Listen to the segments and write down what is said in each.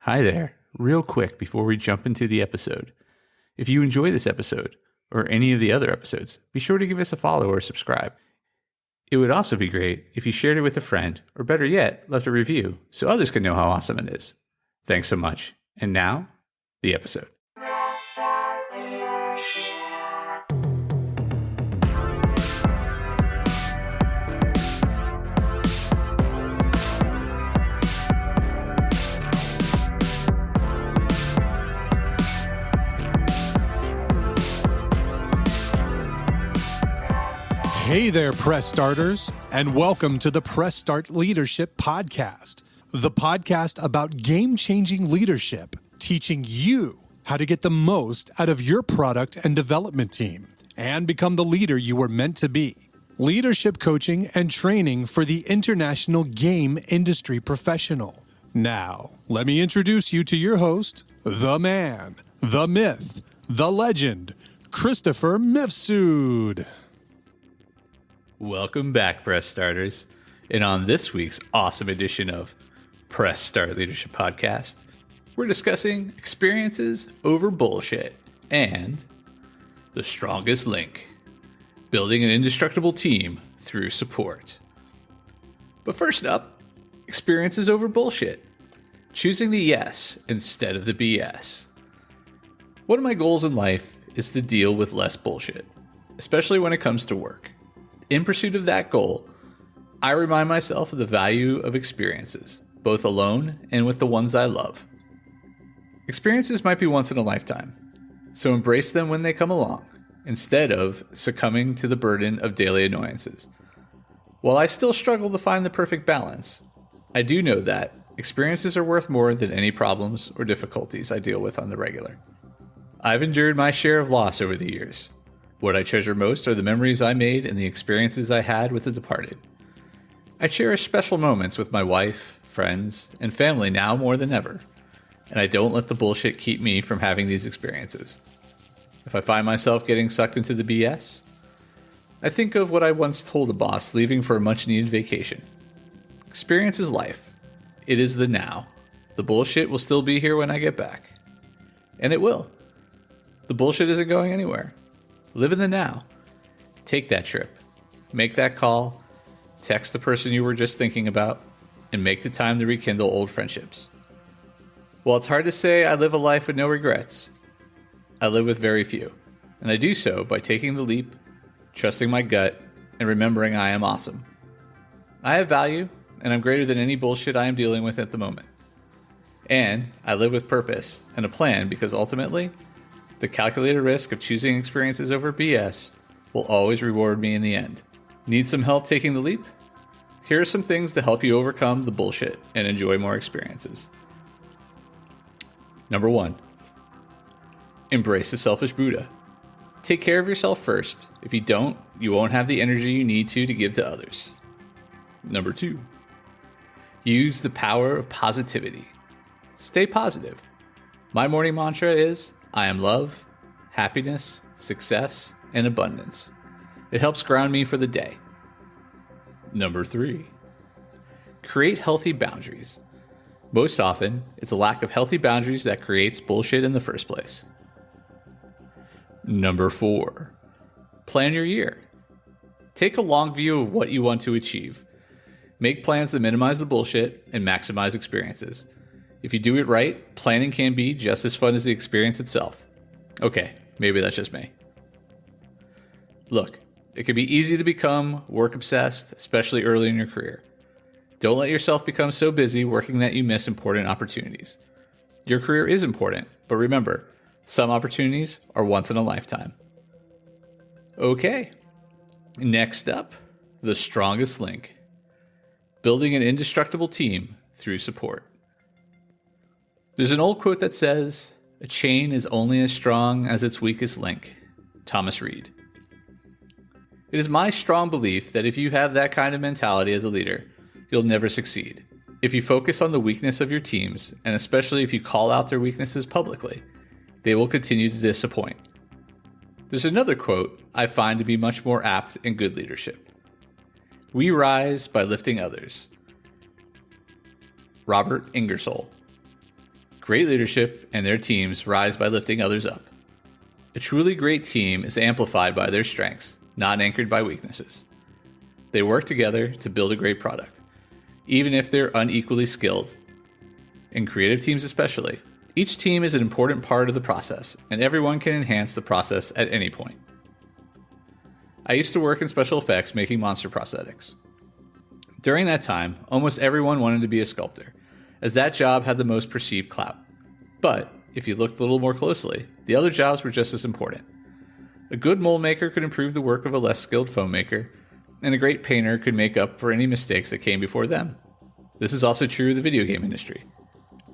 Hi there. Real quick before we jump into the episode. If you enjoy this episode, or any of the other episodes, be sure to give us a follow or subscribe. It would also be great if you shared it with a friend, or better yet, left a review so others can know how awesome it is. Thanks so much. And now, the episode. Hey there, Press Starters, and welcome to the Press Start Leadership Podcast, the podcast about game-changing leadership, teaching you how to get the most out of your product and development team and become the leader you were meant to be. Leadership coaching and training for the international game industry professional. Now, let me introduce you to your host, the man, the myth, the legend, Christopher Mifsud. Welcome back, Press Starters. And on this week's awesome edition of Press Start Leadership Podcast, we're discussing experiences over bullshit and the strongest link, building an indestructible team through support. But first up, experiences over bullshit, choosing the yes instead of the BS. One of my goals in life is to deal with less bullshit, especially when it comes to work. In pursuit of that goal, I remind myself of the value of experiences, both alone and with the ones I love. Experiences might be once in a lifetime, so embrace them when they come along, instead of succumbing to the burden of daily annoyances. While I still struggle to find the perfect balance, I do know that experiences are worth more than any problems or difficulties I deal with on the regular. I've endured my share of loss over the years. What I treasure most are the memories I made and the experiences I had with the departed. I cherish special moments with my wife, friends, and family now more than ever, and I don't let the bullshit keep me from having these experiences. If I find myself getting sucked into the BS, I think of what I once told a boss leaving for a much-needed vacation. Experience is life. It is the now. The bullshit will still be here when I get back. And it will. The bullshit isn't going anywhere. Live in the now. Take that trip. Make that call. Text the person you were just thinking about. And make the time to rekindle old friendships. While it's hard to say I live a life with no regrets, I live with very few. And I do so by taking the leap, trusting my gut, and remembering I am awesome. I have value, and I'm greater than any bullshit I am dealing with at the moment. And I live with purpose and a plan because ultimately, the calculated risk of choosing experiences over BS will always reward me in the end. Need some help taking the leap? Here are some things to help you overcome the bullshit and enjoy more experiences. Number 1, embrace the selfish Buddha. Take care of yourself first. If you don't, you won't have the energy you need to give to others. Number 2, use the power of positivity. Stay positive. My morning mantra is, I am love, happiness, success, and abundance. It helps ground me for the day. Number 3, create healthy boundaries. Most often, it's a lack of healthy boundaries that creates bullshit in the first place. Number 4, plan your year. Take a long view of what you want to achieve. Make plans that minimize the bullshit and maximize experiences. If you do it right, planning can be just as fun as the experience itself. Okay, maybe that's just me. Look, it can be easy to become work-obsessed, especially early in your career. Don't let yourself become so busy working that you miss important opportunities. Your career is important, but remember, some opportunities are once in a lifetime. Okay, next up, the strongest link. Building an indestructible team through support. There's an old quote that says, a chain is only as strong as its weakest link. Thomas Reed. It is my strong belief that if you have that kind of mentality as a leader, you'll never succeed. If you focus on the weakness of your teams, and especially if you call out their weaknesses publicly, they will continue to disappoint. There's another quote I find to be much more apt in good leadership. We rise by lifting others. Robert Ingersoll. Great leadership and their teams rise by lifting others up. A truly great team is amplified by their strengths, not anchored by weaknesses. They work together to build a great product, even if they're unequally skilled. In creative teams especially, each team is an important part of the process, and everyone can enhance the process at any point. I used to work in special effects making monster prosthetics. During that time, almost everyone wanted to be a sculptor, as that job had the most perceived clout. But if you looked a little more closely, the other jobs were just as important. A good mold maker could improve the work of a less skilled foam maker, and a great painter could make up for any mistakes that came before them. This is also true of the video game industry.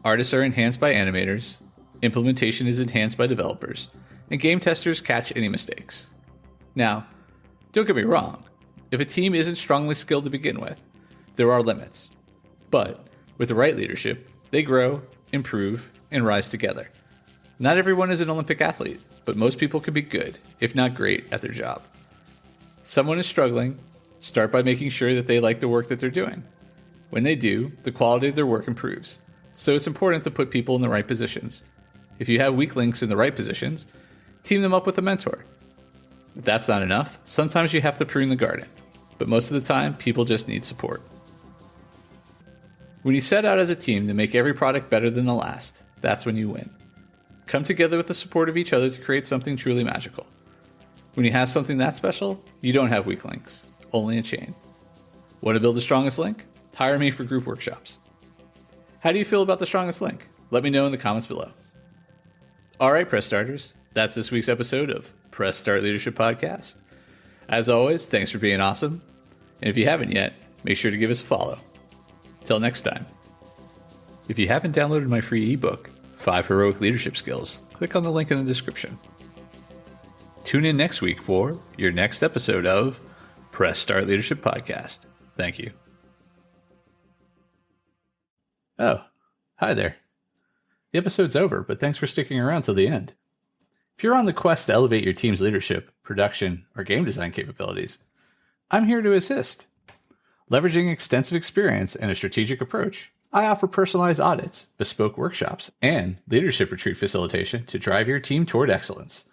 Artists are enhanced by animators, implementation is enhanced by developers, and game testers catch any mistakes. Now, don't get me wrong, if a team isn't strongly skilled to begin with, there are limits. But with the right leadership, they grow, improve, and rise together. Not everyone is an Olympic athlete, but most people can be good, if not great, at their job. Someone is struggling, start by making sure that they like the work that they're doing. When they do, the quality of their work improves. So it's important to put people in the right positions. If you have weak links in the right positions, team them up with a mentor. If that's not enough, sometimes you have to prune the garden. But most of the time, people just need support. When you set out as a team to make every product better than the last, that's when you win. Come together with the support of each other to create something truly magical. When you have something that special, you don't have weak links, only a chain. Want to build the strongest link? Hire me for group workshops. How do you feel about the strongest link? Let me know in the comments below. All right, Press Starters, that's this week's episode of Press Start Leadership Podcast. As always, thanks for being awesome. And if you haven't yet, make sure to give us a follow. Till next time. If you haven't downloaded my free ebook, 5 Heroic Leadership Skills, click on the link in the description. Tune in next week for your next episode of Press Start Leadership Podcast. Thank you. Oh, hi there. The episode's over, but thanks for sticking around till the end. If you're on the quest to elevate your team's leadership, production, or game design capabilities, I'm here to assist. Leveraging extensive experience and a strategic approach, I offer personalized audits, bespoke workshops, and leadership retreat facilitation to drive your team toward excellence.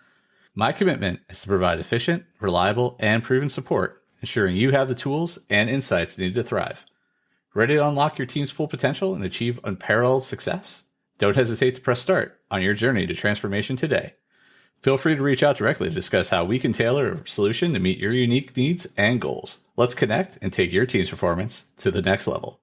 My commitment is to provide efficient, reliable, and proven support, ensuring you have the tools and insights needed to thrive. Ready to unlock your team's full potential and achieve unparalleled success? Don't hesitate to press start on your journey to transformation today. Feel free to reach out directly to discuss how we can tailor a solution to meet your unique needs and goals. Let's connect and take your team's performance to the next level.